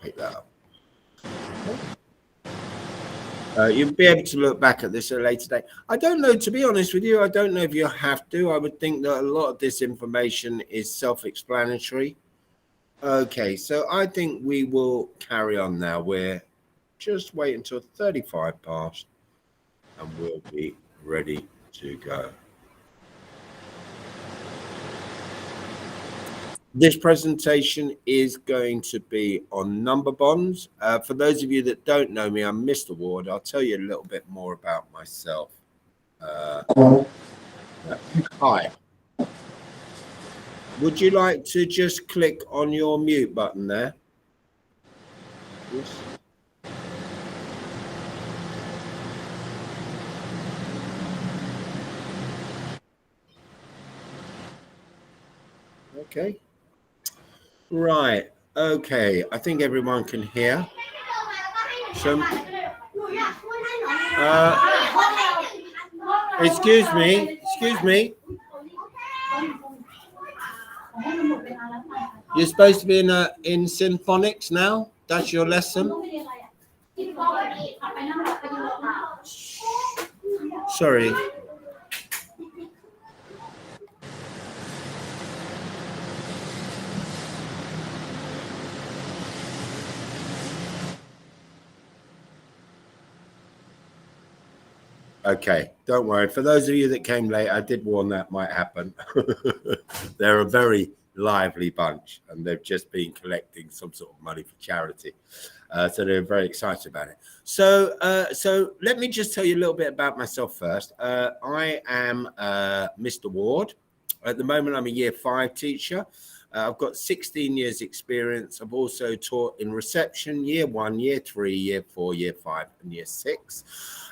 pick that up. You'll be able to look back at this at a later date. I don't know, to be honest with you, I don't know if you have to. I would think that a lot of this information is self-explanatory. Okay, so I think we will carry on now. We're just wait until 35 past and we'll be ready to go. This presentation is going to be on number bonds. For those of you that don't know me, I'm Mr. Ward. I'll tell you a little bit more about myself. Hi. Would you like to just click on your mute button there? Yes. Okay. Right. Okay. I think everyone can hear. So, excuse me. Excuse me. You're supposed to be in symphonics now. That's your lesson. Sorry. Okay, don't worry. For those of you that came late, I did warn that might happen. They're a very lively bunch, and they've just been collecting some sort of money for charity. So they're very excited about it. So let me just tell you a little bit about myself first. I am Mr. Ward. At the moment, I'm a year 5 teacher. I've got 16 years experience. I've also taught in reception, year 1, year 3, year 4, year 5, and year 6.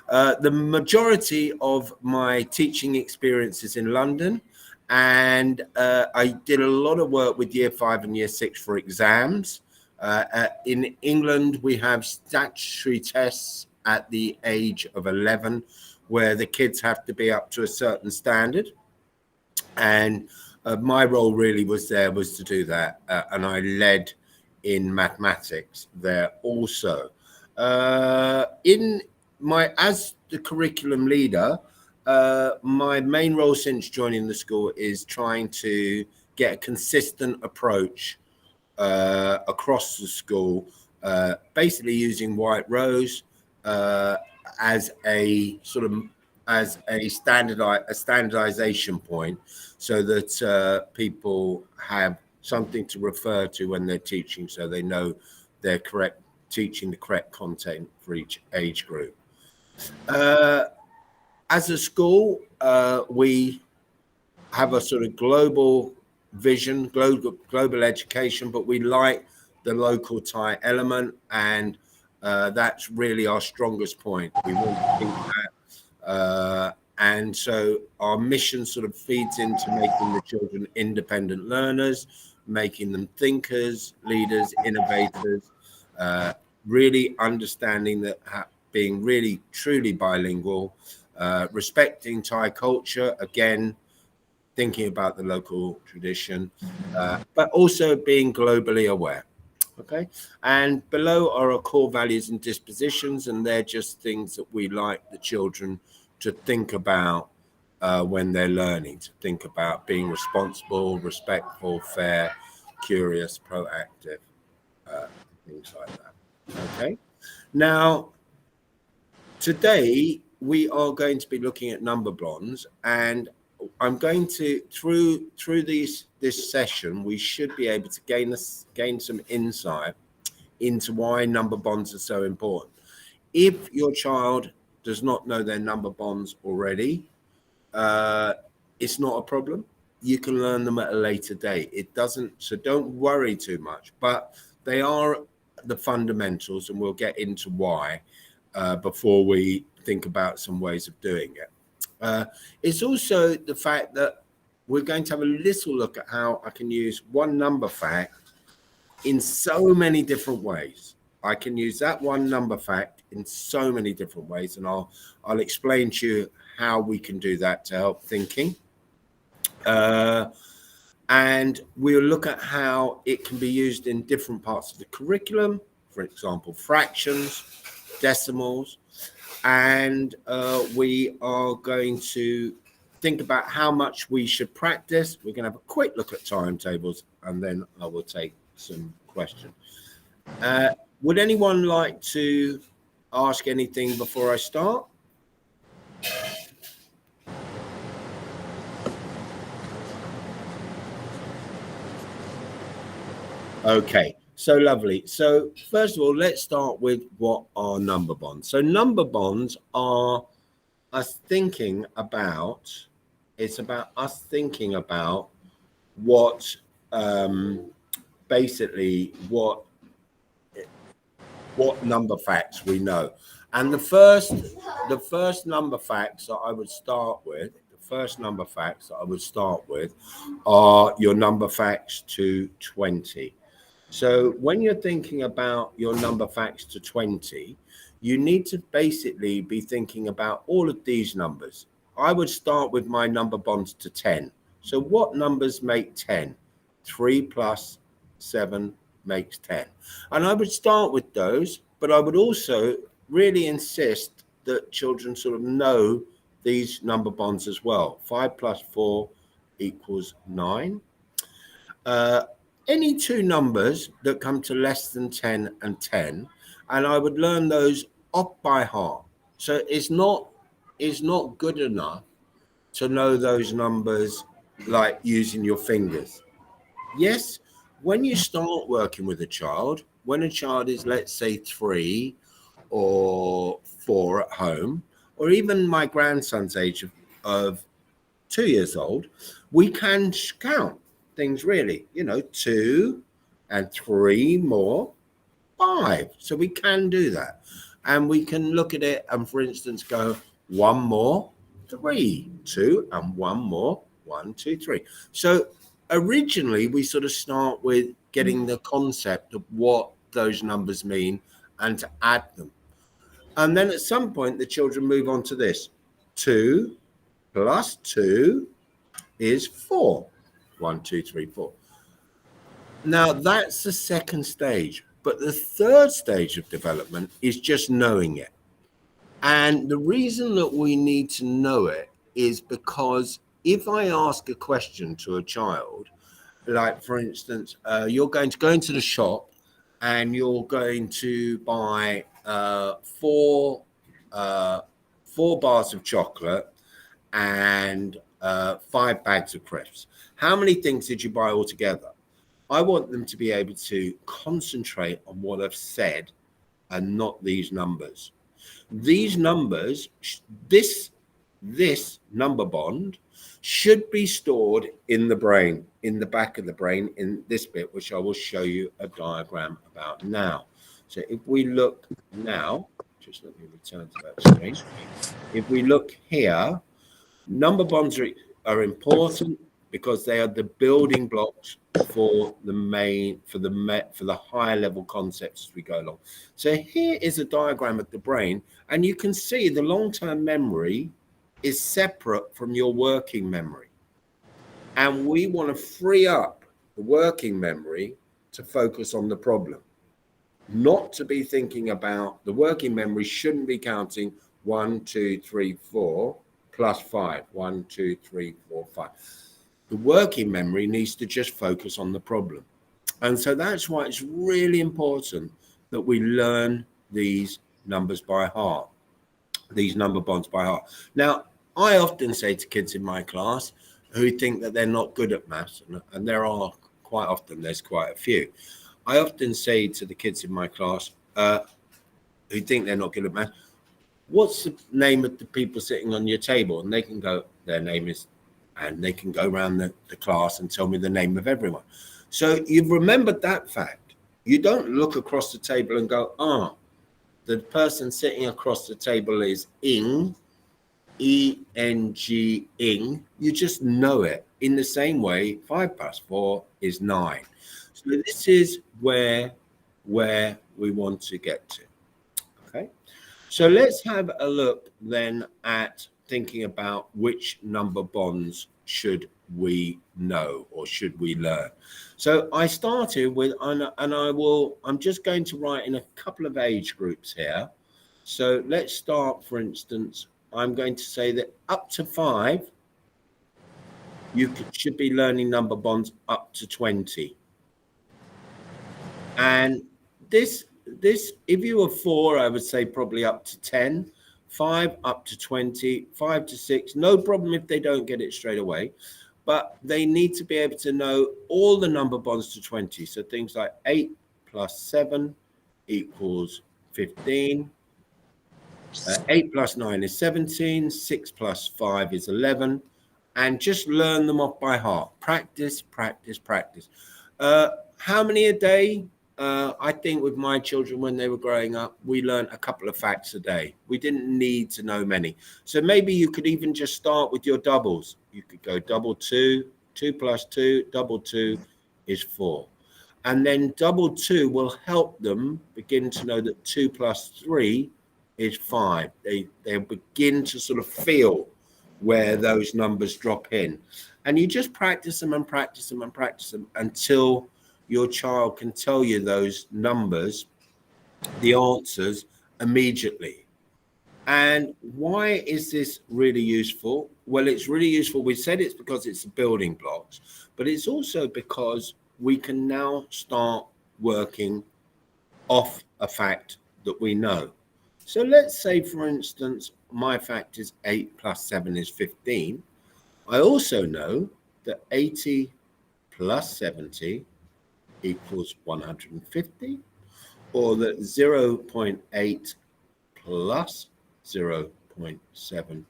The majority of my teaching experience is in London, and I did a lot of work with year 5 and year 6 for exams. In England, we have statutory tests at the age of 11, where the kids have to be up to a certain standard. And my role really was to do that. And I led in mathematics there also. As the curriculum leader, my main role since joining the school is trying to get a consistent approach across the school, basically using White Rose as a sort of standardization point, so that people have something to refer to when they're teaching, so they know they're teaching the correct content for each age group. As a school, we have a sort of global vision, global education, but we like the local tie element, and that's really our strongest point. We want to keep that. And so our mission sort of feeds into making the children independent learners, making them thinkers, leaders, innovators, really understanding that being really truly bilingual, respecting Thai culture, again, thinking about the local tradition, but also being globally aware. Okay, and below are our core values and dispositions, and they're just things that we like the children to think about when they're learning, to think about being responsible, respectful, fair, curious, proactive, things like that. Okay, now today we are going to be looking at number bonds, and I'm going to through this session we should be able to gain some insight into why number bonds are so important. If your child does not know their number bonds already, it's not a problem. You can learn them at a later date. It doesn't, so don't worry too much, but they are the fundamentals, and we'll get into why before we think about some ways of doing it. It's also the fact that we're going to have a little look at how I can use one number fact in so many different ways. I can use that one number fact in so many different ways, and I'll explain to you how we can do that to help thinking. And we'll look at how it can be used in different parts of the curriculum, for example, fractions, decimals, and we are going to think about how much we should practice. We're going to have a quick look at timetables, and then I will take some questions. Would anyone like to ask anything before I start? Okay, so lovely. So first of all, let's start with what are number bonds. So number bonds are us thinking about, it's about us thinking about what basically what number facts we know. And the first number facts that I would start with, are your number facts to 20. So when you're thinking about your number facts to 20, you need to basically be thinking about all of these numbers. I would start with my number bonds to 10. So what numbers make 10? 3 plus 7 makes 10. And I would start with those, but I would also really insist that children sort of know these number bonds as well. 5 plus 4 equals 9. Any two numbers that come to less than 10 and 10, and I would learn those off by heart. So it's not good enough to know those numbers like using your fingers. Yes, when you start working with a child, when a child is, let's say, 3 or 4 at home, or even my grandson's age of 2 years old, we can count things really, 2 and 3 more, 5. So we can do that. And we can look at it and, for instance, go 1 more, 3, 2, and 1 more, 1, 2, 3. So originally we sort of start with getting the concept of what those numbers mean and to add them. And then at some point the children move on to this. 2 plus 2 is 4. 1, 2, 3, 4. Now that's the second stage, but the third stage of development is just knowing it. And the reason that we need to know it is because if I ask a question to a child, like for instance, you're going to go into the shop and you're going to buy 4 bars of chocolate and 5 bags of crisps. How many things did you buy altogether? I want them to be able to concentrate on what I've said and not these numbers. These numbers, this number bond should be stored in the brain, in the back of the brain, in this bit, which I will show you a diagram about now. So if we look now, just let me return to that screen. If we look here, number bonds are important because they are the building blocks for the higher level concepts as we go along. So here is a diagram of the brain, and you can see the long-term memory is separate from your working memory. And we want to free up the working memory to focus on the problem, not to be thinking about the working memory shouldn't be counting 1, 2, 3, 4 plus 5. 1, 2, 3, 4, 5. The working memory needs to just focus on the problem. And so that's why it's really important that we learn these numbers by heart, these number bonds by heart. Now, I often say to kids in my class who think that they're not good at maths, and there are quite often, there's quite a few. I often say to the kids in my class who think they're not good at maths, what's the name of the people sitting on your table? And they can go, their name is, and they can go around the class and tell me the name of everyone. So you've remembered that fact. You don't look across the table and go, the person sitting across the table is Ing, E-N-G, Ing. You just know it. In the same way, 5 plus 4 is 9. So this is where we want to get to. Okay. So let's have a look then at thinking about which number bonds should we know or should we learn? So I started with, I'm just going to write in a couple of age groups here. So let's start, for instance, I'm going to say that up to 5, should be learning number bonds up to 20. And this, if you were 4, I would say probably up to 10, 5 up to 20, 5 to 6, no problem if they don't get it straight away, but they need to be able to know all the number bonds to 20. So things like 8 plus 7 equals 15. 8 plus 9 is 17, 6 plus 5 is 11, and just learn them off by heart. Practice, practice, practice. How many a day? I think with my children when they were growing up, we learned a couple of facts a day. We didn't need to know many. So maybe you could even just start with your doubles. You could go double 2, 2 plus 2, double 2 is 4. And then double 2 will help them begin to know that 2 plus 3 is 5. They'll begin to sort of feel where those numbers drop in. And you just practice them and practice them and practice them until your child can tell you those numbers, the answers, immediately. And why is this really useful? Well, it's really useful. We said it's because it's the building blocks, but it's also because we can now start working off a fact that we know. So let's say, for instance, my fact is 8 plus 7 is 15. I also know that 80 plus 70 equals 150, or that 0.8 plus 0.7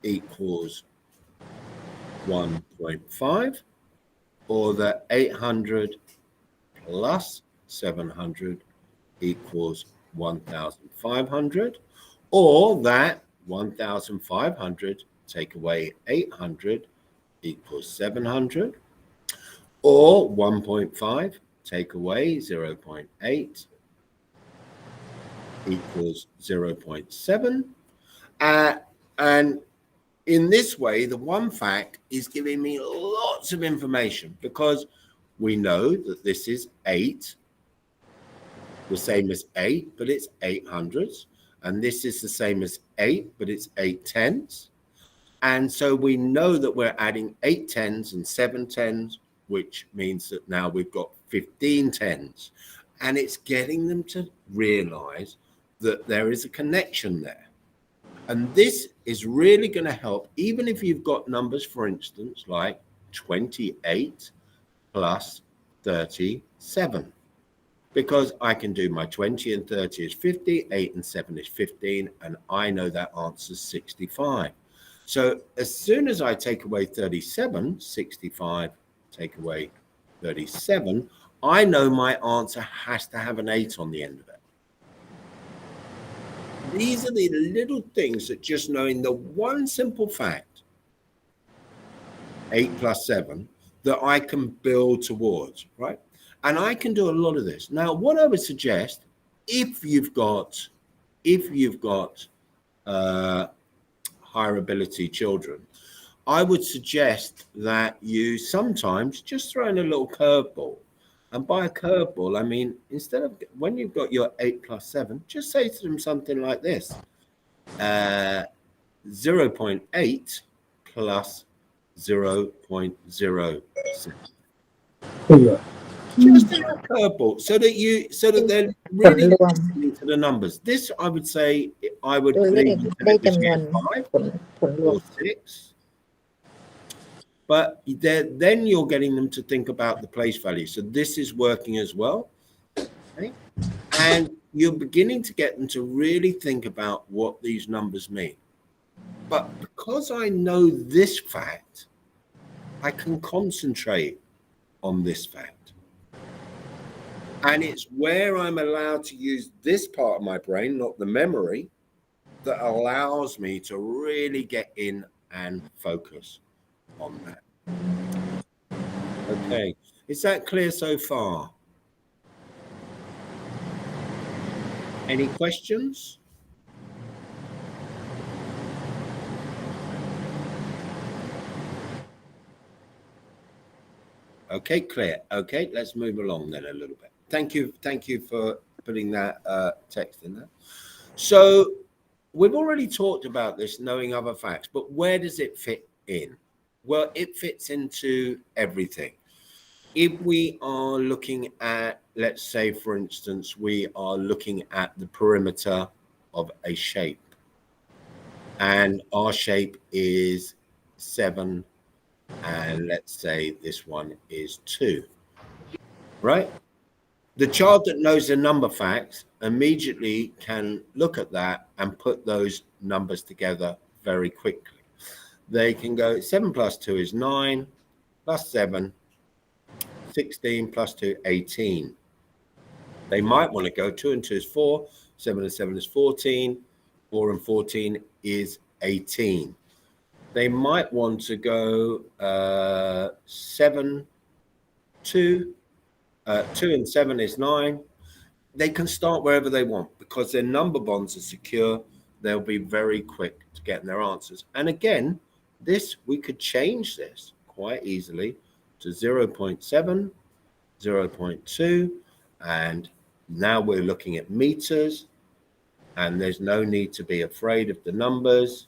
equals 1.5, or that 800 plus 700 equals 1,500, or that 1,500 take away 800 equals 700, or 1.5 take away 0.8 equals 0.7. And in this way, the one fact is giving me lots of information, because we know that this is 8, the same as 8, but it's 800s. And this is the same as 8, but it's 8 tenths. And so we know that we're adding 8 tens and 7 tens, which means that now we've got 15 tens. And it's getting them to realize that there is a connection there. And this is really going to help, even if you've got numbers, for instance, like 28 plus 37. Because I can do my 20 and 30 is 50, 8 and 7 is 15, and I know that answers 65. So as soon as I take away 37, 65, take away 37, I know my answer has to have an 8 on the end of it. These are the little things that just knowing the one simple fact, 8 plus 7, that I can build towards, right? And I can do a lot of this. Now, what I would suggest, if you've got higher ability children, I would suggest that you sometimes just throw in a little curveball. And by a curveball, I mean, instead of, when you've got your 8 plus 7, just say to them something like this. 0.8 plus 0.06. Just a curveball, so that they're really listening to the numbers. This, I would say, I would leave 5 or 6. But then you're getting them to think about the place value. So this is working as well. Okay? And you're beginning to get them to really think about what these numbers mean. But because I know this fact, I can concentrate on this fact. And it's where I'm allowed to use this part of my brain, not the memory, that allows me to really get in and focus on that. Okay, is that clear so far? Any questions? Okay, clear. Okay, let's move along then a little bit. Thank you for putting that text in there. So we've already talked about this, knowing other facts, but where does it fit in? Well, it fits into everything. If we are looking at, let's say, for instance, we are looking at the perimeter of a shape, and our shape is 7, and let's say this one is 2, right? The child that knows the number facts immediately can look at that and put those numbers together very quickly. They can go 7 plus 2 is 9, plus 7, 16, plus 2, 18. They might want to go 2 and 2 is 4, 7 and 7 is 14, 4 and 14 is 18. They might want to go 7, 2, 2 and 7 is 9. They can start wherever they want because their number bonds are secure. They'll be very quick to get their answers. And again, we could change this quite easily to 0.7, 0.2, and now we're looking at meters, and there's no need to be afraid of the numbers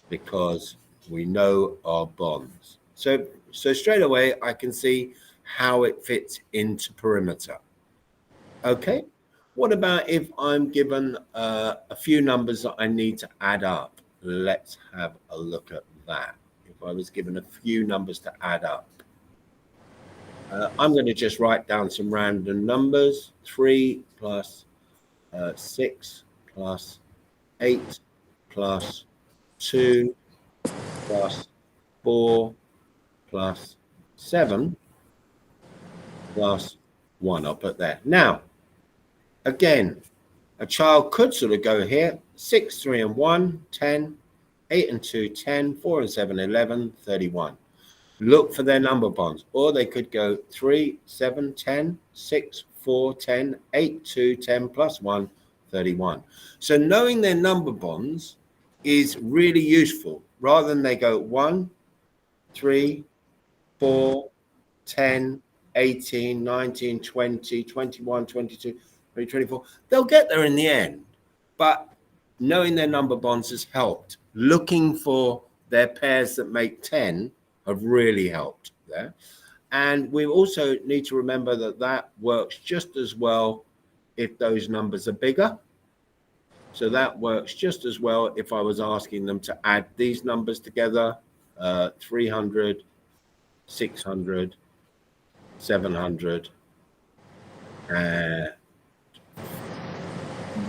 because we know our bonds. So straight away, I can see how it fits into perimeter. Okay, what about if I'm given a few numbers that I need to add up? Let's have a look at that. If I was given a few numbers to add up, I'm going to just write down some random numbers. 3 plus 6 plus 8 plus 2 plus 4 plus 7 plus 1. I'll put there. Now, again, a child could sort of go here. 6, 3 and 1, 10, 8 and 2, 10, 4 and 7, 11, 31. Look for their number bonds. Or they could go 3, 7, 10, 6, 4, 10, 8, 2, 10 plus 1, 31. So knowing their number bonds is really useful rather than they go 1, 3, 4, 10, 18, 19, 20, 21, 22, 24. They'll get there in the end. But knowing their number bonds has helped. Looking for their pairs that make 10 have really helped there. And we also need to remember that that works just as well if those numbers are bigger. So that works just as well if I was asking them to add these numbers together, 300, 600, 700,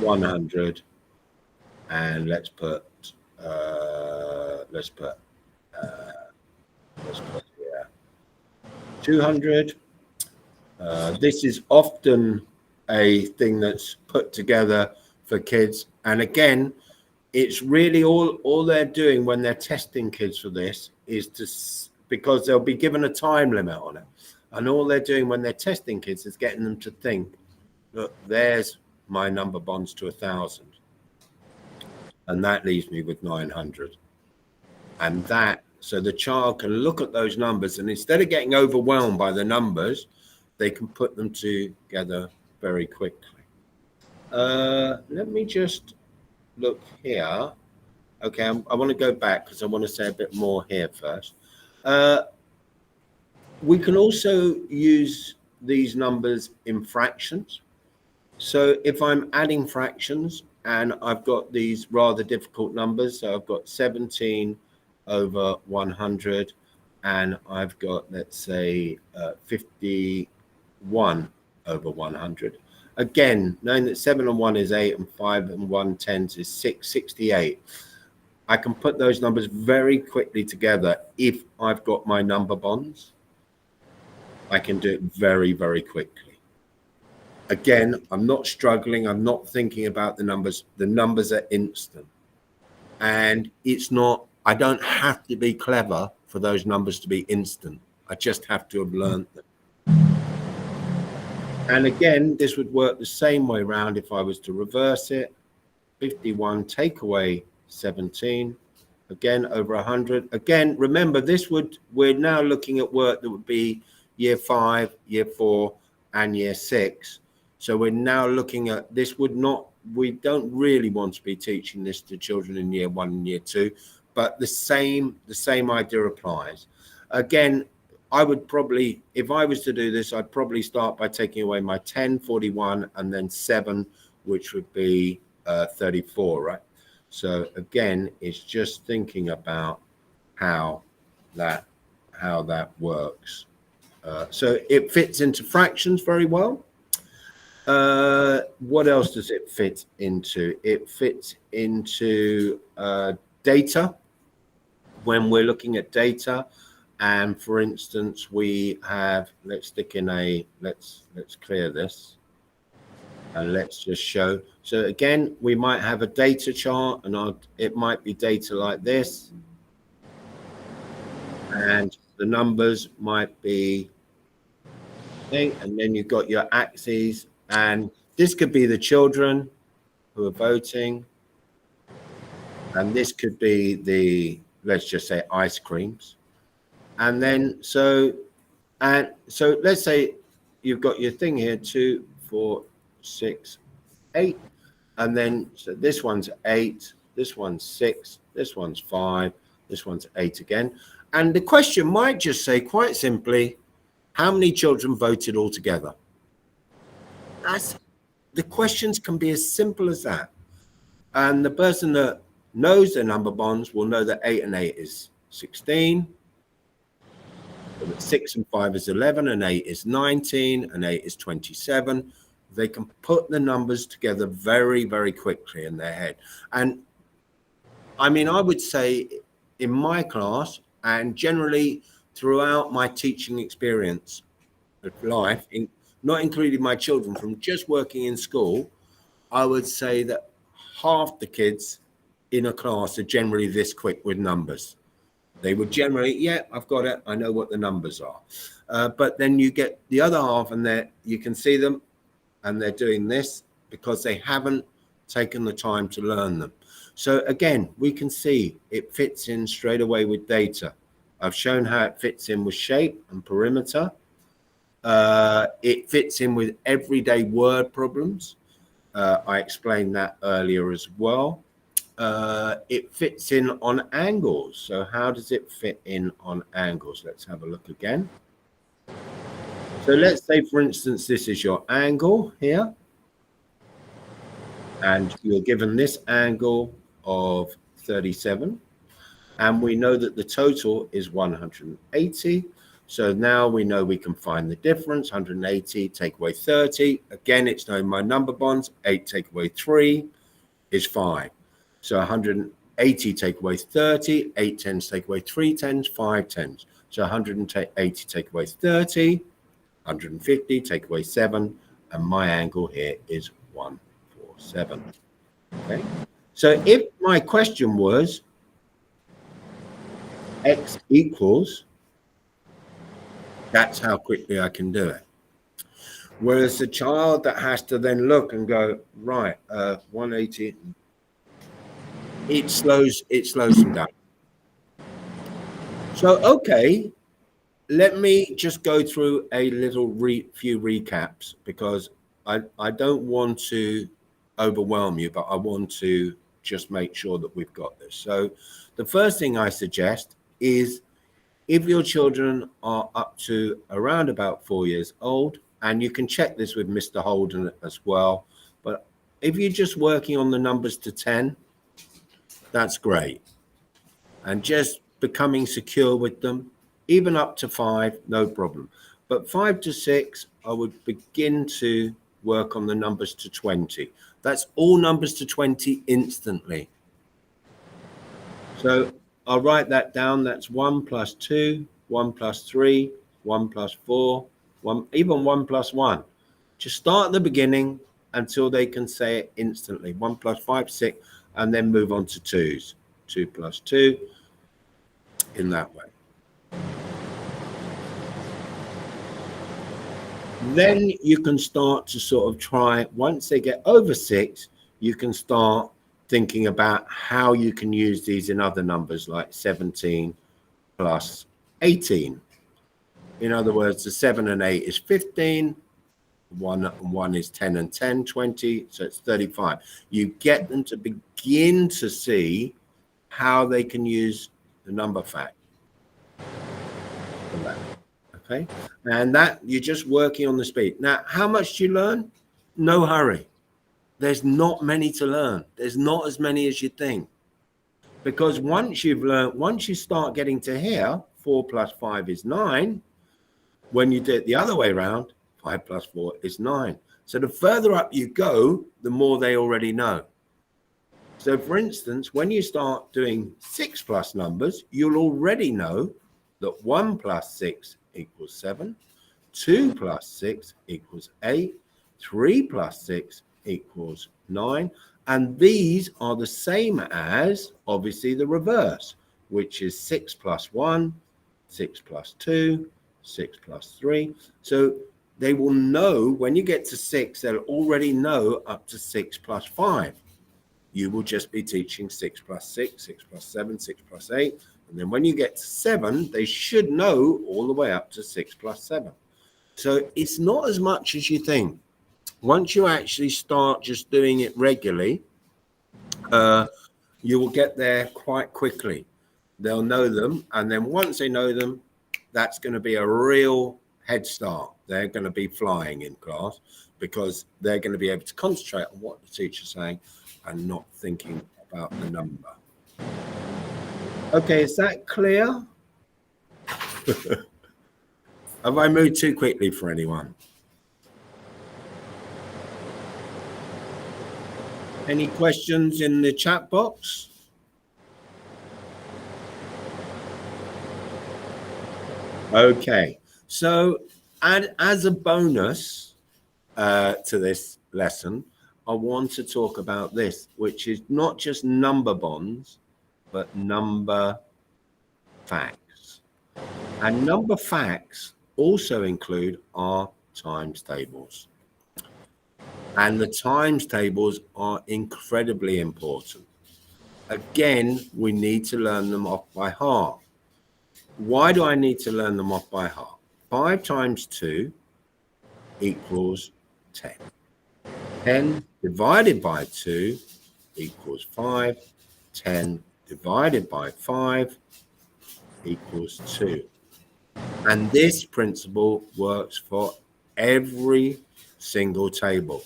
100, and let's put here 200. This is often a thing that's put together for kids, and again, it's really all they're doing when they're testing kids for this is because they'll be given a time limit on it, and all they're doing when they're testing kids is getting them to think, look, there's my number bonds to 1,000, and that leaves me with 900, and that, so the child can look at those numbers, and instead of getting overwhelmed by the numbers, they can put them together very quickly. Let me just look here. Okay, I want to go back because I want to say a bit more here first. We can also use these numbers in fractions. So if I'm adding fractions and I've got these rather difficult numbers, so I've got 17 over 100, and I've got, let's say, 51 over 100. Again, knowing that 7 and 1 is 8 and 5 and 1 10 is 6, 68. I can put those numbers very quickly together if I've got my number bonds. I can do it very, very quickly. Again, I'm not struggling. I'm not thinking about the numbers. The numbers are instant. And it's not, I don't have to be clever for those numbers to be instant. I just have to have learned them. And again, this would work the same way around if I was to reverse it. 51 take away 17, again over 100. Again, remember we're now looking at work that would be year 5, year 4, and year 6. So we're now looking at this. We don't really want to be teaching this to children in year 1 and year 2, but the same idea applies. Again, I would probably, if I was to do this, I'd probably start by taking away my 10, 41, and then 7, which would be 34, right? So again, it's just thinking about how that works. So it fits into fractions very well. What else does it fit into? It fits into data. When we're looking at data, and for instance, we have, let's clear this, and let's just show. So again, we might have a data chart, and it might be data like this, and the numbers might be, and then you've got your axes, and this could be the children who are voting, and this could be the, let's just say, ice creams. And then so let's say you've got your thing here, 2, 4, 6, 8, and then so this one's 8, this one's 6, this one's 5, this one's 8 again. And the question might just say, quite simply, how many children voted altogether? The questions can be as simple as that. And the person that knows their number bonds will know that 8 and 8 is 16. 6 and 5 is 11, and 8 is 19, and 8 is 27. They can put the numbers together very, very quickly in their head. And I mean, I would say in my class, and generally throughout my teaching experience of life, not including my children, from just working in school, I would say that half the kids in a class are generally this quick with numbers. They would generally, yeah, I've got it, I know what the numbers are. But then you get the other half, and you can see them, and they're doing this because they haven't taken the time to learn them. So again, we can see it fits in straight away with data. I've shown how it fits in with shape and perimeter. It fits in with everyday word problems. I explained that earlier as well. It fits in on angles. So how does it fit in on angles? Let's have a look again. So let's say, for instance, this is your angle here, and you're given this angle of 37, and we know that the total is 180. So now we know we can find the difference. 180 take away 30. Again, it's knowing my number bonds. 8 take away 3 is 5. So 180 take away 30, 8 tens take away 3 tens, 5 tens. So 180 take away 30, 150 take away 7, and my angle here is 147. Okay. So if my question was x equals, that's how quickly I can do it. Whereas the child that has to then look and go, right, 180, it slows them down. So, okay, let me just go through a little few recaps, because I don't want to overwhelm you, but I want to just make sure that we've got this. So the first thing I suggest is, if your children are up to around about 4 years old, and you can check this with Mr. Holden as well, but if you're just working on the numbers to 10, that's great. And just becoming secure with them, even up to 5, no problem. But 5 to 6, I would begin to work on the numbers to 20. That's all numbers to 20 instantly. So I'll write that down. That's 1 plus 2, 1 plus 3, 1 plus 4, even 1 plus 1. Just start at the beginning until they can say it instantly. 1 plus 5, 6, and then move on to 2s. 2 plus 2, in that way. Then you can start to sort of try, once they get over 6, you can start thinking about how you can use these in other numbers, like 17 plus 18. In other words, the 7 and 8 is 15. 1 and 1 is 10 and 10, 20. So it's 35. You get them to begin to see how they can use the number fact for that. Okay. And that you're just working on the speed. Now, how much do you learn? No hurry. There's not many to learn. There's not as many as you think. Because once you've learned, once you start getting to here, 4 plus 5 is 9. When you do it the other way around, 5 plus 4 is 9. So the further up you go, the more they already know. So for instance, when you start doing 6 plus numbers, you'll already know that 1 plus 6 equals 7, 2 plus 6 equals 8, 3 plus 6 equals 9. And these are the same as, obviously, the reverse, which is 6 plus 1, 6 plus 2, 6 plus 3. So they will know when you get to 6, they'll already know up to 6 plus 5. You will just be teaching 6 plus 6, 6 plus 7, 6 plus 8. And then when you get to 7, they should know all the way up to 6 plus 7. So it's not as much as you think. Once you actually start just doing it regularly, you will get there quite quickly. They'll know them. And then once they know them, that's going to be a real head start. They're going to be flying in class because they're going to be able to concentrate on what the teacher's saying and not thinking about the number. Okay, is that clear? Have I moved too quickly for anyone? Any questions in the chat box? Okay, so as a bonus to this lesson, I want to talk about this, which is not just number bonds, but number facts. And number facts also include our times tables. And the times tables are incredibly important. Again, we need to learn them off by heart. Why do I need to learn them off by heart? 5 times 2 equals 10. 10 divided by 2 equals 5. 10 divided by 5 equals 2. And this principle works for every single table.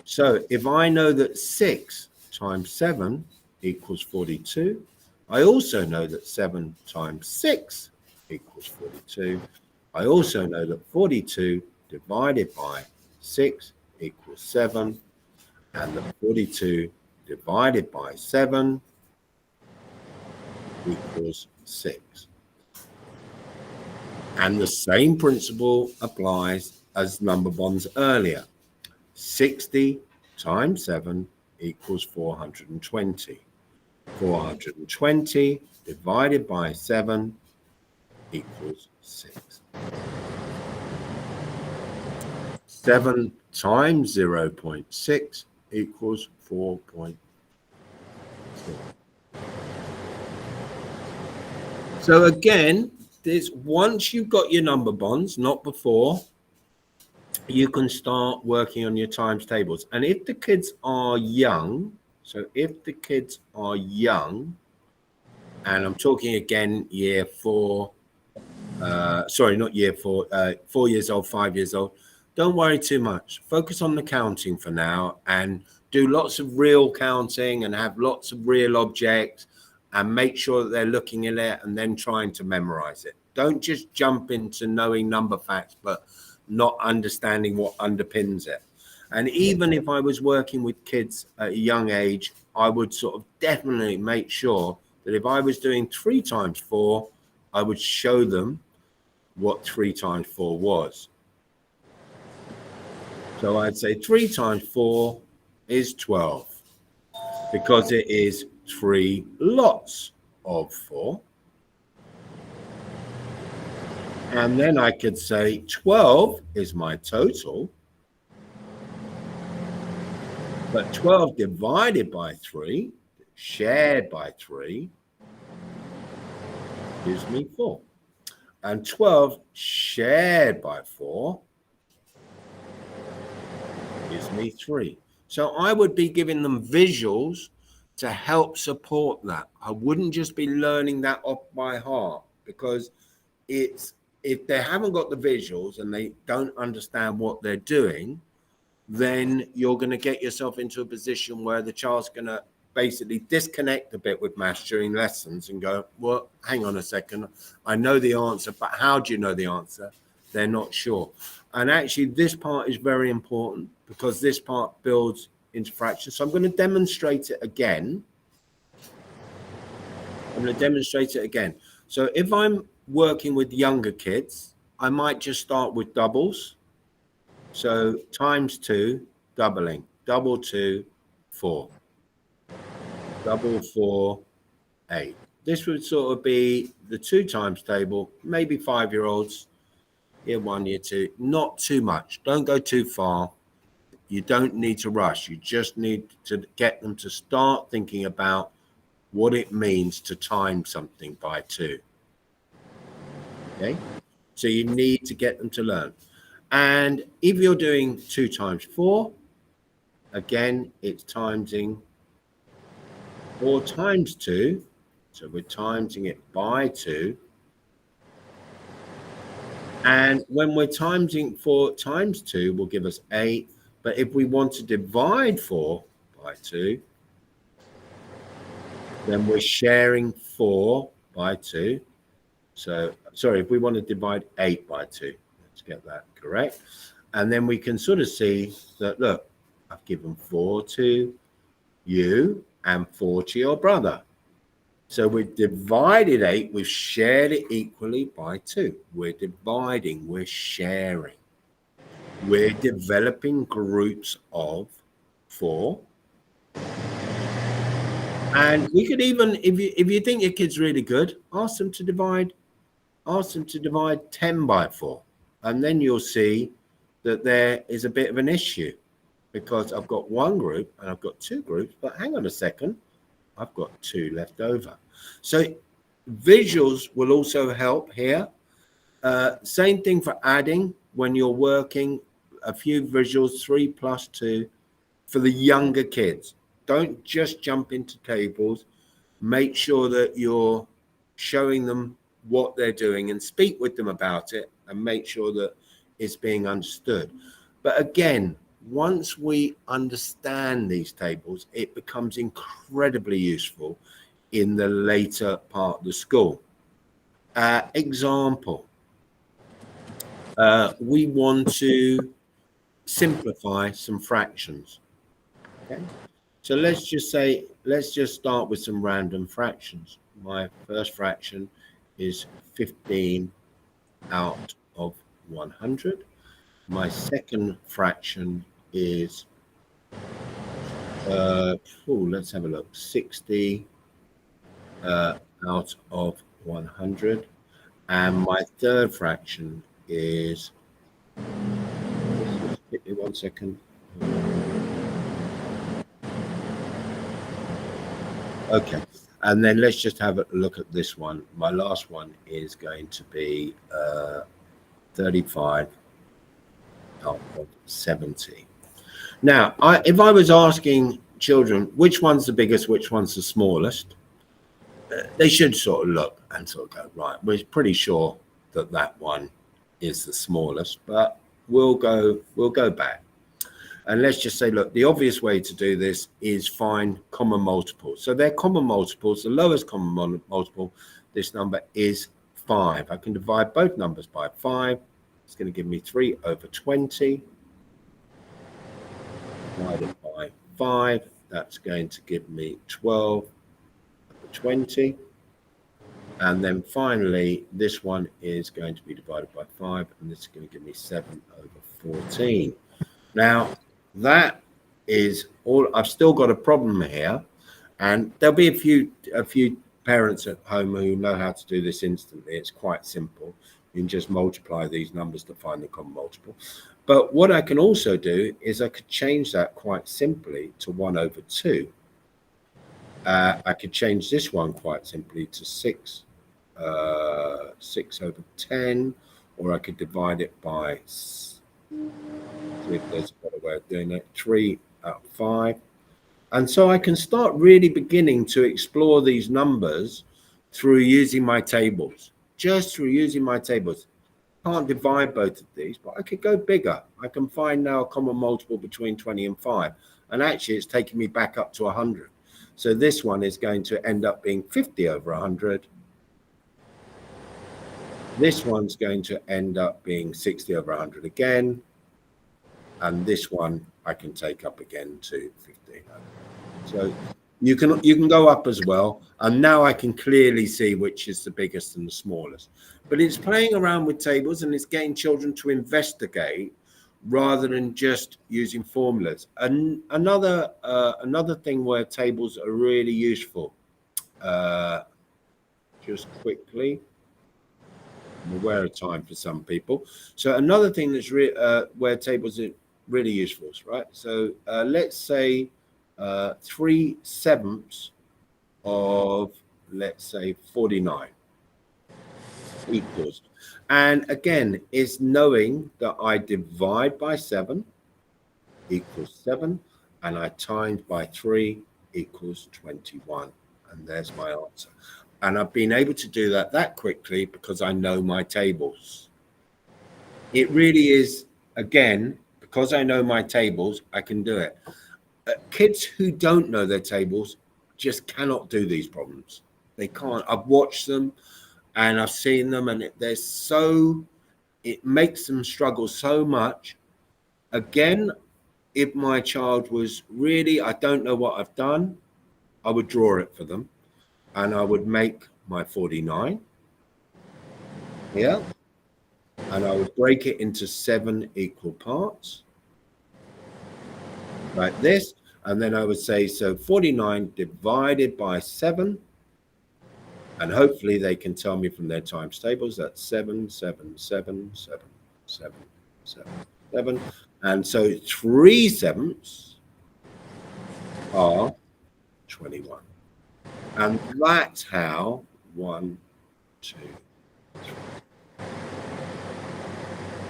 So if I know that 6 times 7 equals 42, I also know that 7 times 6 equals 42. I also know that 42 divided by 6 equals 7, and that 42 divided by 7 equals 6. And the same principle applies as number bonds earlier. 60 times 7 equals 420. 420 divided by 7 equals 6. 7 times 0.6 equals 4.2. So again, this once you've got your number bonds, not before, you can start working on your times tables. And if the kids are young, so if the kids are young, and I'm talking again year 4, sorry, not year 4, 4 years old, 5 years old, don't worry too much. Focus on the counting for now and do lots of real counting and have lots of real objects and make sure that they're looking at it and then trying to memorize it. Don't just jump into knowing number facts, but not understanding what underpins it. And even if I was working with kids at a young age, I would sort of definitely make sure that if I was doing 3 times 4, I would show them what 3 times 4 was. So I'd say 3 times 4 is 12 because it is 3 lots of 4. And then I could say 12 is my total. But 12 divided by 3, shared by 3, gives me 4. And 12 shared by 4 gives me 3. So I would be giving them visuals to help support that. I wouldn't just be learning that off by heart, because it's, if they haven't got the visuals and they don't understand what they're doing, then you're going to get yourself into a position where the child's going to basically disconnect a bit with maths during lessons and go, well, hang on a second, I know the answer, but how do you know the answer? They're not sure. And actually this part is very important, because this part builds into fractions. So I'm going to demonstrate it again. So if I'm working with younger kids, I might just start with doubles. So times 2, doubling, double 2, 4, double 4, 8. This would sort of be the 2 times table, maybe 5-year-olds, year 1, year 2, not too much. Don't go too far. You don't need to rush. You just need to get them to start thinking about what it means to time something by 2. Okay? So you need to get them to learn. And if you're doing 2 times 4, again, it's timesing 4 times 2. So we're timesing it by 2. And when we're timesing 4 times 2 will give us 8. But if we want to divide 4 by 2, then we're sharing 4 by 2. So, sorry, if we want to divide 8 by 2, let's get that correct. And then we can sort of see that, look, I've given 4 to you and 4 to your brother. So we've divided 8, we've shared it equally by 2. We're dividing, we're sharing. We're developing groups of 4. And we could even, if you think your kid's really good, ask them to divide 10 by 4. And then you'll see that there is a bit of an issue, because I've got 1 group and I've got 2 groups, but hang on a second, I've got 2 left over. So visuals will also help here. Same thing for adding. When you're working, a few visuals, 3 plus 2 for the younger kids. Don't just jump into tables. Make sure that you're showing them what they're doing and speak with them about it, and make sure that it's being understood. But again, once we understand these tables, it becomes incredibly useful in the later part of the school. Example, we want to simplify some fractions. Okay, so let's just start with some random fractions. My first fraction is 15 out of 100. My second fraction is let's have a look, 60 out of 100, and my third fraction is, give me 1 second. Okay, and then let's just have a look at this one. My last one is going to be 35 out of 70. Now, if I was asking children which one's the biggest, which one's the smallest, they should sort of look and sort of go, right, we're pretty sure that that one is the smallest, but we'll go back. And let's just say, look, the obvious way to do this is find common multiples. So they're common multiples. The lowest common multiple, this number is 5. I can divide both numbers by 5. It's going to give me 3 over 20. Divided by 5, that's going to give me 12 over 20. And then finally, this one is going to be divided by 5, and this is going to give me 7 over 14. Now, that is all. I've still got a problem here, and there'll be a few parents at home who know how to do this instantly. It's quite simple. You can just multiply these numbers to find the common multiple. But what I can also do is I could change that quite simply to 1 over 2. I could change this one quite simply to 6 6 over 10, or I could divide it by, see if there's a better way of doing it, 3 out of 5. And so I can start really beginning to explore these numbers through using my tables, just through using my tables. Can't divide both of these, but I could go bigger. I can find now a common multiple between 20 and 5. And actually, it's taking me back up to 100. So this one is going to end up being 50 over 100. This one's going to end up being 60 over 100 again. And this one I can take up again to 15. So you can go up as well. And now I can clearly see which is the biggest and the smallest. But it's playing around with tables, and it's getting children to investigate rather than just using formulas. And another thing where tables are really useful, just quickly, I'm aware of time for some people. So another thing that's where tables are really useful, right? So let's say 3/7 of, let's say, 49 equals. And again, it's knowing that I divide by 7 equals 7, and I times by 3 equals 21. And there's my answer. And I've been able to do that quickly because I know my tables. It really is, again, because I know my tables, I can do it. Kids who don't know their tables just cannot do these problems. They can't. I've watched them and I've seen them, and it makes them struggle so much. Again, if my child was really, I don't know what I've done, I would draw it for them, and I would make my 49 here, and I would break it into 7 equal parts like this. And then I would say, so 49 divided by 7, and hopefully they can tell me from their times tables that's 7, 7, 7, 7, 7, 7, 7. And so 3/7 are 21. And that's how 1, 2, 3.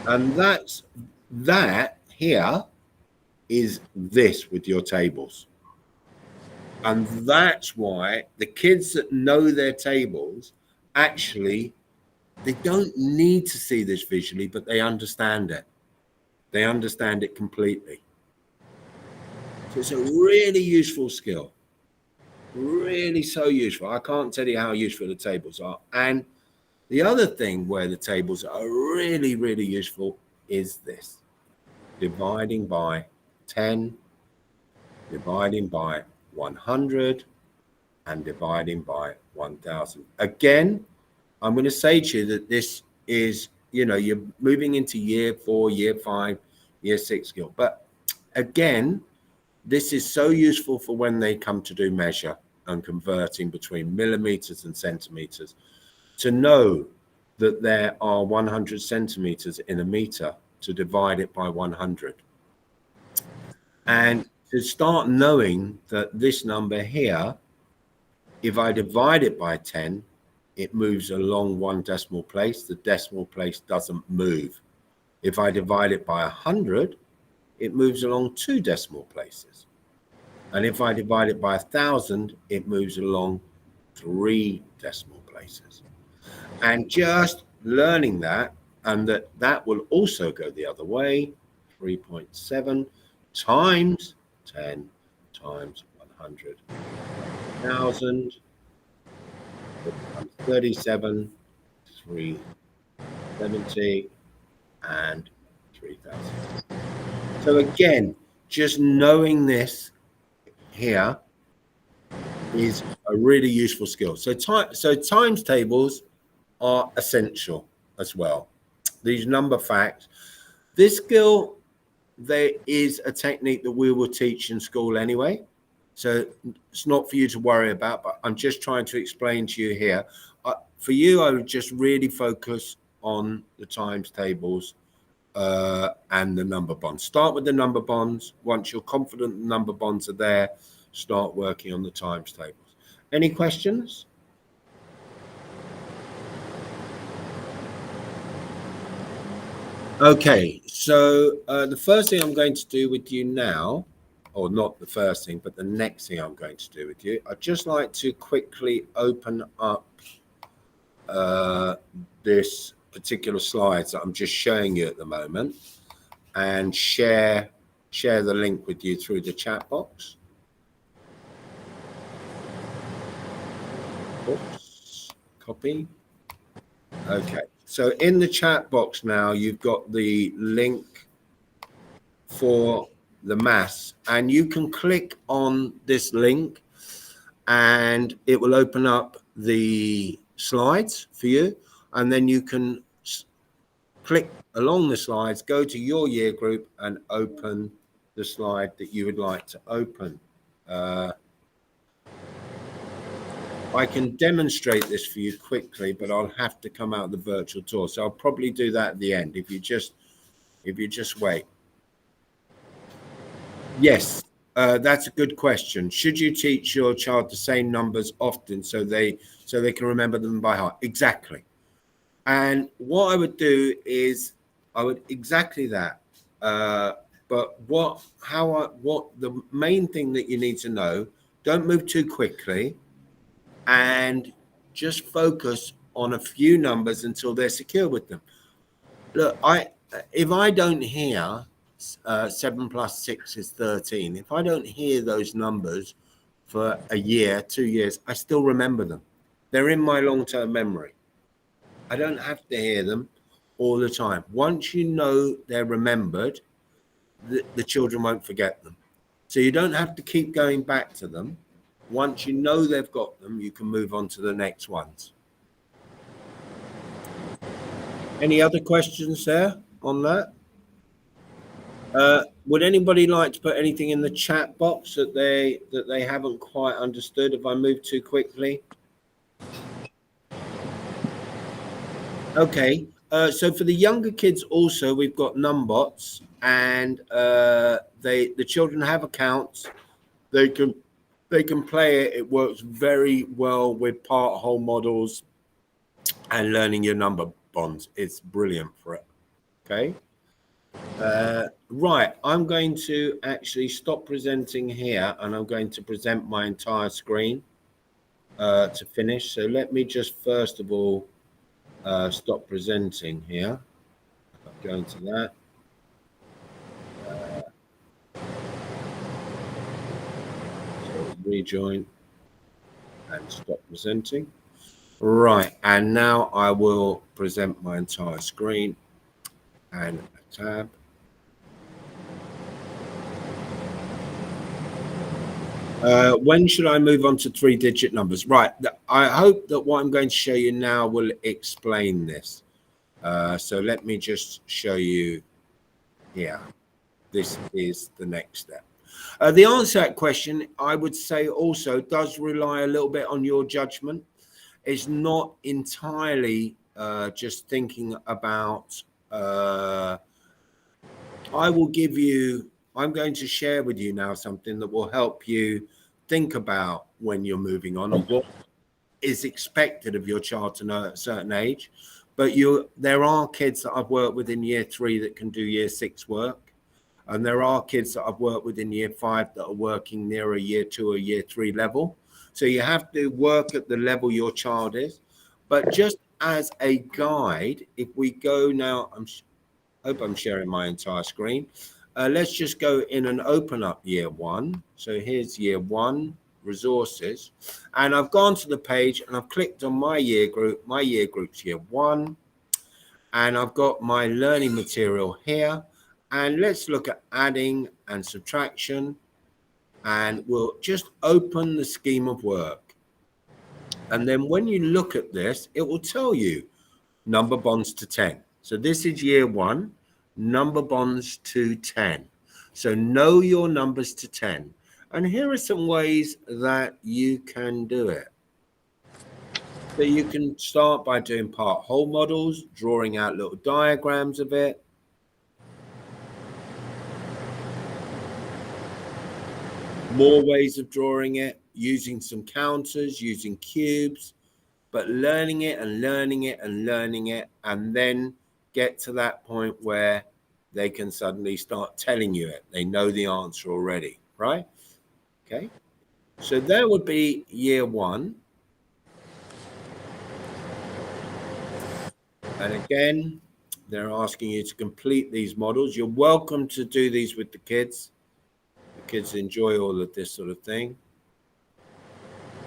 And that here is this with your tables. And that's why the kids that know their tables, actually, they don't need to see this visually, but they understand it. They understand it completely. So it's a really useful skill. Really so useful. I can't tell you how useful the tables are. And the other thing where the tables are really, really useful is this. Dividing by 10, dividing by 100, and dividing by 1000. Again, I'm going to say to you that this is, you're moving into year 4, year 5, year 6 skill. But again, this is so useful for when they come to do measure and converting between millimeters and centimeters, to know that there are 100 centimeters in a meter, to divide it by 100. And to start knowing that this number here, if I divide it by 10, it moves along 1 decimal place. The decimal place doesn't move. If I divide it by 100, it moves along 2 decimal places. And if I divide it by 1,000, it moves along 3 decimal places. And just learning that, and that will also go the other way, 3.7 times 10 times 100, 1,000, 37, 370, and 3,000. So again, just knowing this here is a really useful skill. So times tables are essential as well. These number facts. This skill, there is a technique that we will teach in school anyway. So it's not for you to worry about, but I'm just trying to explain to you here. For you, I would just really focus on the times tables and the number bonds. Start with the number bonds. Once you're confident the number bonds are there, start working on the times tables. Any questions? Okay, so the first thing I'm going to do with you now, or not the first thing, but the next thing I'm going to do with you, I'd just like to quickly open up this particular slides that I'm just showing you at the moment and share the link with you through the chat box. Oops, copy. Okay, so in the chat box now, you've got the link for the maths, and you can click on this link and it will open up the slides for you, and then you can click along the slides, go to your year group and open the slide that you would like to open. I can demonstrate this for you quickly, but I'll have to come out of the virtual tour. So I'll probably do that at the end if you just wait. Yes, that's a good question. Should you teach your child the same numbers often so they can remember them by heart? Exactly. And what I would do is I would exactly that. But what the main thing that you need to know, don't move too quickly and just focus on a few numbers until they're secure with them. Look, if I don't hear 7 plus 6 is 13, if I don't hear those numbers for a year, 2 years, I still remember them. They're in my long-term memory. I don't have to hear them all the time. Once you know they're remembered, the children won't forget them. So you don't have to keep going back to them. Once you know they've got them, you can move on to the next ones. Any other questions there on that? Would anybody like to put anything in the chat box that they haven't quite understood if I move too quickly? Okay. So for the younger kids also, we've got Numbots, and the children have accounts. They can play it. It works very well with part whole models and learning your number bonds. It's brilliant for it. Okay. Right, I'm going to actually stop presenting here, and I'm going to present my entire screen to finish. So let me just first of all stop presenting here. I'm going to that. So rejoin and stop presenting. Right, and now I will present my entire screen and a tab. When should I move on to 3-digit numbers? Right, I hope that what I'm going to show you now will explain this. So let me just show you here. This is the next step. The answer to that question, I would say, also does rely a little bit on your judgment. It's not entirely just thinking about. I'm going to share with you now something that will help you think about when you're moving on and what is expected of your child to know at a certain age. But there are kids that I've worked with in year 3 that can do year 6 work. And there are kids that I've worked with in year 5 that are working near a year 2 or year 3 level. So you have to work at the level your child is. But just as a guide, if we go now, I hope I'm sharing my entire screen. Let's just go in and open up year 1. So here's year 1 resources. And I've gone to the page and I've clicked on my year group. My year group's year 1. And I've got my learning material here. And let's look at adding and subtraction. And we'll just open the scheme of work. And then when you look at this, it will tell you number bonds to 10. So this is year 1, number bonds to 10. So know your numbers to 10. And here are some ways that you can do it. So you can start by doing part whole models, drawing out little diagrams of it. More ways of drawing it, using some counters, using cubes, but learning it and learning it and learning it, and then get to that point where they can suddenly start telling you it. They know the answer already, right? Okay. So there would be year one. And again, they're asking you to complete these models. You're welcome to do these with the kids. The kids enjoy all of this sort of thing.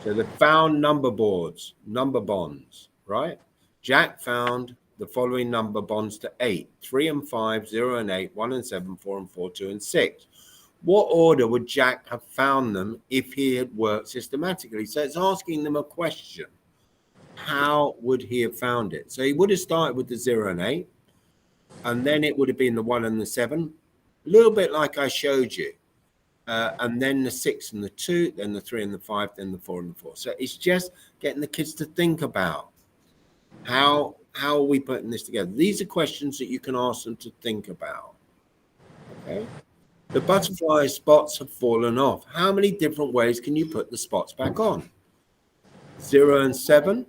So the found number boards, number bonds, right? Jack found the following number bonds to 8, 3 and 5, 0 and 8, 1 and 7, 4 and 4, 2 and 6. What order would Jack have found them if he had worked systematically? So it's asking them a question. How would he have found it? So he would have started with the 0 and 8, and then it would have been the 1 and the 7, a little bit like I showed you. And then the 6 and the 2, then the 3 and the 5, then the 4 and the 4. So it's just getting the kids to think about how are we putting this together. These are questions that you can ask them to think about. Okay. The butterfly spots have fallen off. How many different ways can you put the spots back on? 0 and 7,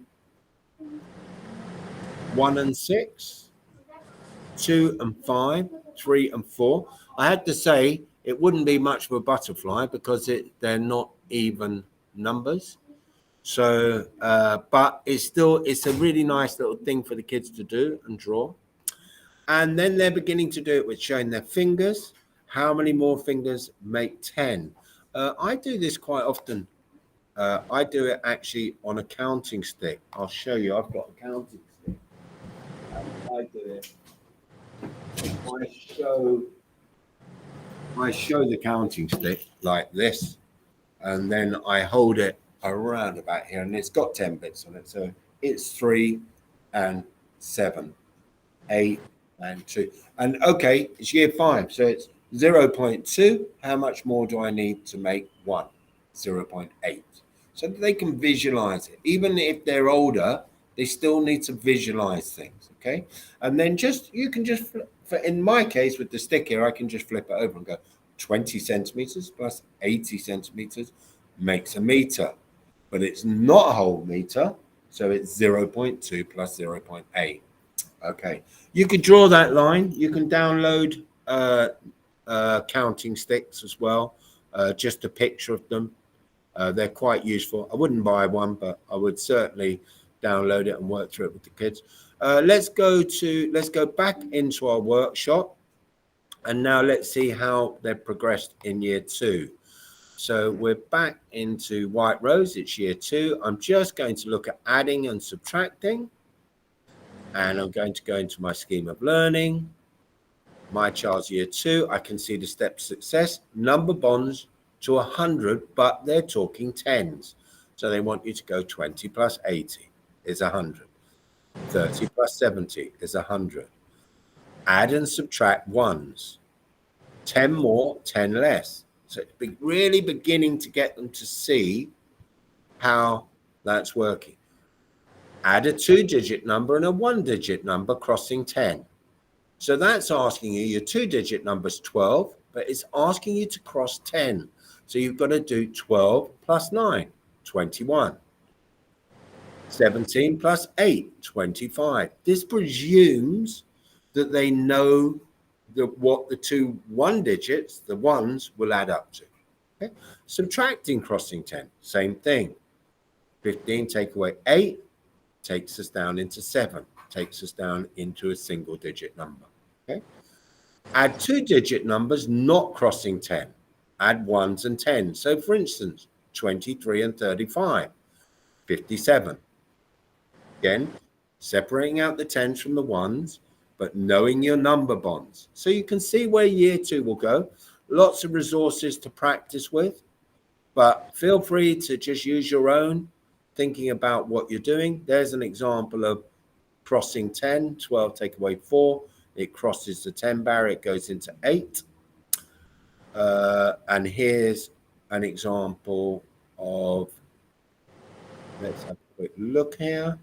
1 and 6, 2 and 5, 3 and 4. I had to say it wouldn't be much of a butterfly because they're not even numbers. So, but it's a really nice little thing for the kids to do and draw. And then they're beginning to do it with showing their fingers. How many more fingers make 10? I do this quite often. I do it actually on a counting stick. I'll show you. I've got a counting stick. I do it. I show the counting stick like this, and then I hold it around about here, and it's got 10 bits on it. So it's 3 and 7, 8 and 2. And okay, it's year 5. So it's 0.2. How much more do I need to make 1? 0.8. So that they can visualize it. Even if they're older, they still need to visualize things. Okay. And then you can just flip. In my case, with the stick here, I can just flip it over and go 20 centimeters plus 80 centimeters makes a meter. But it's not a whole meter. So it's 0.2 plus 0.8. Okay. You could draw that line. You can download counting sticks as well. Just a picture of them. They're quite useful. I wouldn't buy one, but I would certainly download it and work through it with the kids. Let's go back into our workshop, and now let's see how they've progressed in year 2. So we're back into White Rose. It's year 2. I'm just going to look at adding and subtracting, and I'm going to go into my scheme of learning. My child's year 2. I can see the step success, number bonds to 100, but they're talking tens. So they want you to go 20 plus 80 is 100. 30 plus 70 is 100. Add and subtract ones. 10 more, 10 less. So it's really beginning to get them to see how that's working. Add a 2-digit number and a 1-digit number crossing 10. So that's asking you, your 2-digit number is 12, but it's asking you to cross 10. So you've got to do 12 plus 9, 21. 17 plus 8, 25. This presumes that they know what the 2 1-digits, the ones, will add up to. Okay? Subtracting crossing 10, same thing. 15 take away 8, takes us down into 7, takes us down into a single-digit number. Okay? Add 2-digit numbers not crossing 10. Add 1s and 10s. So, for instance, 23 and 35, 57. Again, separating out the 10s from the 1s, but knowing your number bonds. So you can see where year 2 will go. Lots of resources to practice with, but feel free to just use your own, thinking about what you're doing. There's an example of crossing 10, 12 take away 4. It crosses the 10 barrier, it goes into 8. And here's an example of, let's have a quick look here.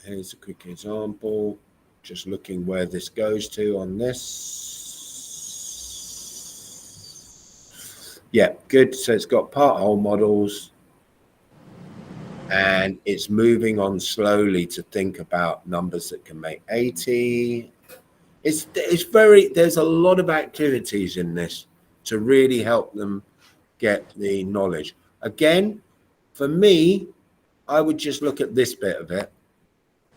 Here's a quick example, just looking where this goes to on this. Yeah, good. So it's got part whole models, and it's moving on slowly to think about numbers that can make 80. There's a lot of activities in this to really help them get the knowledge. Again, for me, I would just look at this bit of it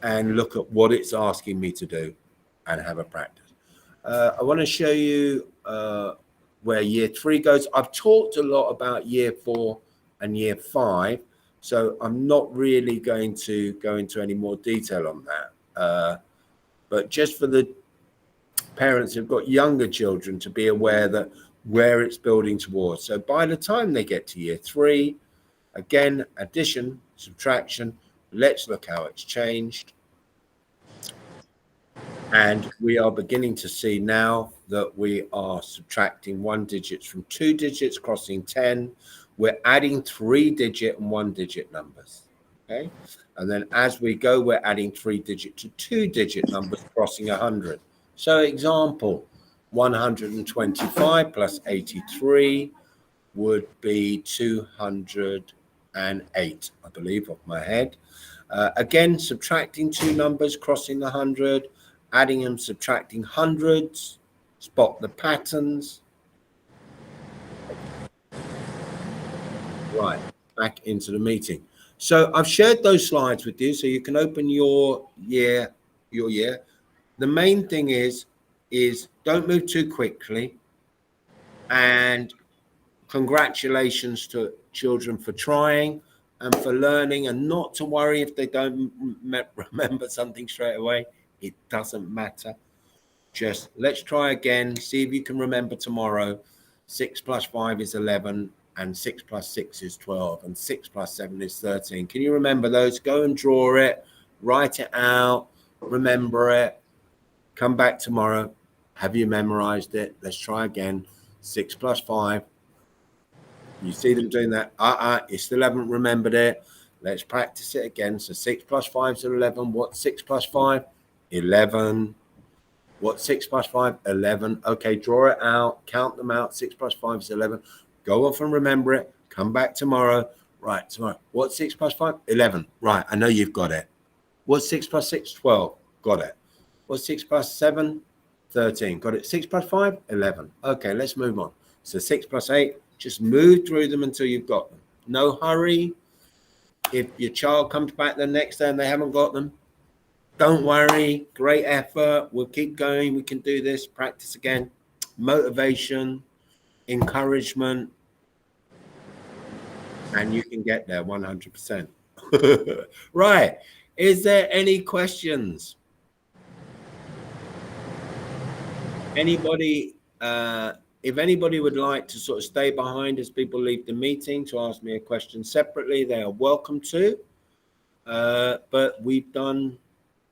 and look at what it's asking me to do and have a practice. I want to show you where year 3 goes. I've talked a lot about year 4 and year 5, so I'm not really going to go into any more detail on that. But just for the parents who've got younger children to be aware that where it's building towards. So by the time they get to year 3, again, addition, subtraction, let's look how it's changed. And we are beginning to see now that we are subtracting 1 digits from 2 digits, crossing 10. We're adding 3-digit and 1-digit numbers. Okay. And then as we go, we're adding 3-digit to 2-digit numbers, crossing 100. So example, 125 plus 83 would be 208, I believe, off my head. Again, subtracting 2 numbers, crossing the 100, adding and subtracting hundreds, spot the patterns. Right, back into the meeting. So I've shared those slides with you so you can open your year. The main thing is don't move too quickly, and congratulations to children for trying and for learning, and not to worry if they don't remember something straight away. It doesn't matter. Just let's try again. See if you can remember tomorrow. 6 plus 5 is 11, and 6 plus 6 is 12, and 6 plus 7 is 13. Can you remember those? Go and draw it, write it out, remember it. Come back tomorrow. Have you memorized it? Let's try again. 6 plus 5. You see them doing that. You still haven't remembered it. Let's practice it again. So 6 plus 5 is 11. What's 6 plus 5? 11. What's 6 plus 5? 11. Okay, draw it out. Count them out. 6 plus 5 is 11. Go off and remember it. Come back tomorrow. Right, tomorrow. What's 6 plus 5? 11. Right, I know you've got it. What's 6 plus 6? 12. Got it. What's 6 plus 7? 13. Got it. 6 plus 5? 11. Okay, let's move on. So 6 plus 8. Just move through them until you've got them. No hurry. If your child comes back the next day and they haven't got them, don't worry. Great effort. We'll keep going. We can do this. Practice again. Motivation, encouragement, and you can get there 100%. Right. Is there any questions? Anybody? If anybody would like to sort of stay behind as people leave the meeting to ask me a question separately, they are welcome to. But we've done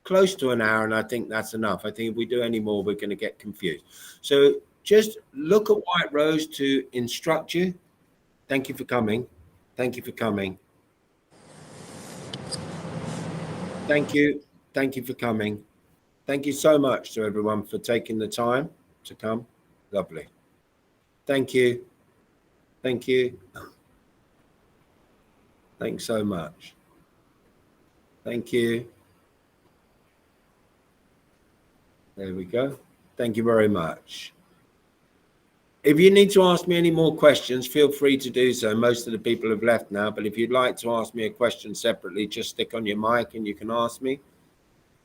close to an hour, and I think that's enough. I think if we do any more, we're going to get confused. So just look at White Rose to instruct you. Thank you for coming. Thank you for coming. Thank you. Thank you for coming. Thank you so much to everyone for taking the time to come. Lovely. Thank you. Thank you. Thanks so much. Thank you. There we go. Thank you very much. If you need to ask me any more questions, feel free to do so. Most of the people have left now, but if you'd like to ask me a question separately, just stick on your mic and you can ask me.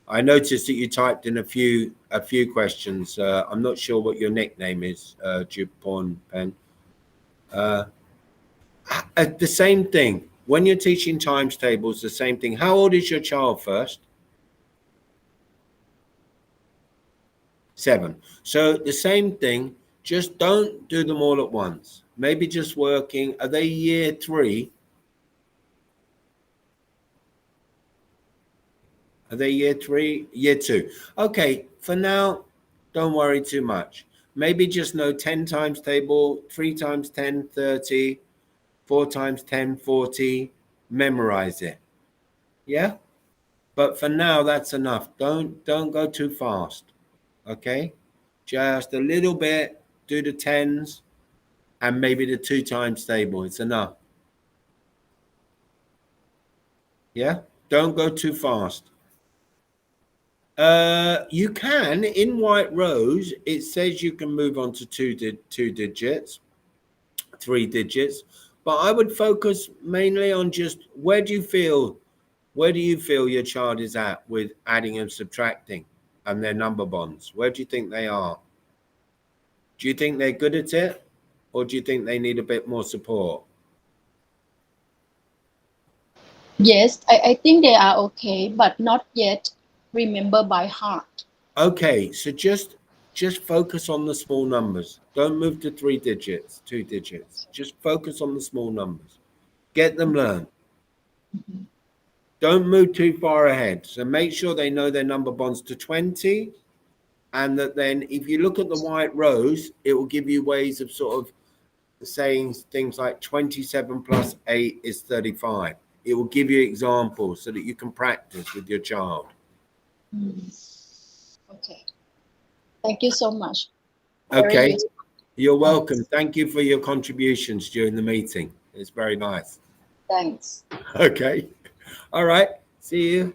I noticed that you typed in a few questions. I'm not sure what your nickname is, Juporn Pen. The same thing. When you're teaching times tables, the same thing. How old is your child first? 7. So the same thing. Just don't do them all at once. Maybe just working. Are they year 3? Are they year 3? Year 2. Okay, for now, don't worry too much. Maybe just know 10 times table, 3 times 10, 30, 4 times 10, 40. Memorize it. Yeah? But for now, that's enough. Don't go too fast. Okay? Just a little bit. Do the 10s and maybe the 2 times table. It's enough. Yeah, don't go too fast. You can, in White Rose, it says you can move on to two digits, 3 digits, but I would focus mainly on just where do you feel your child is at with adding and subtracting and their number bonds? Where do you think they are? Do you think they're good at it, or do you think they need a bit more support? Yes, I think they are okay, but not yet remember by heart. Okay, so just focus on the small numbers. Don't move to 3 digits, 2 digits. Just focus on the small numbers. Get them learned. Mhm. Don't move too far ahead. So make sure they know their number bonds to 20, and that then if you look at the White Rose, it will give you ways of sort of saying things like 27 plus 8 is 35. It will give you examples so that you can practice with your child. Mm. Okay. Thank you so much. Very Okay, useful. you're welcome. Thanks. Thank you for your contributions during the meeting. It's very nice. Thanks. Okay, all right. See you.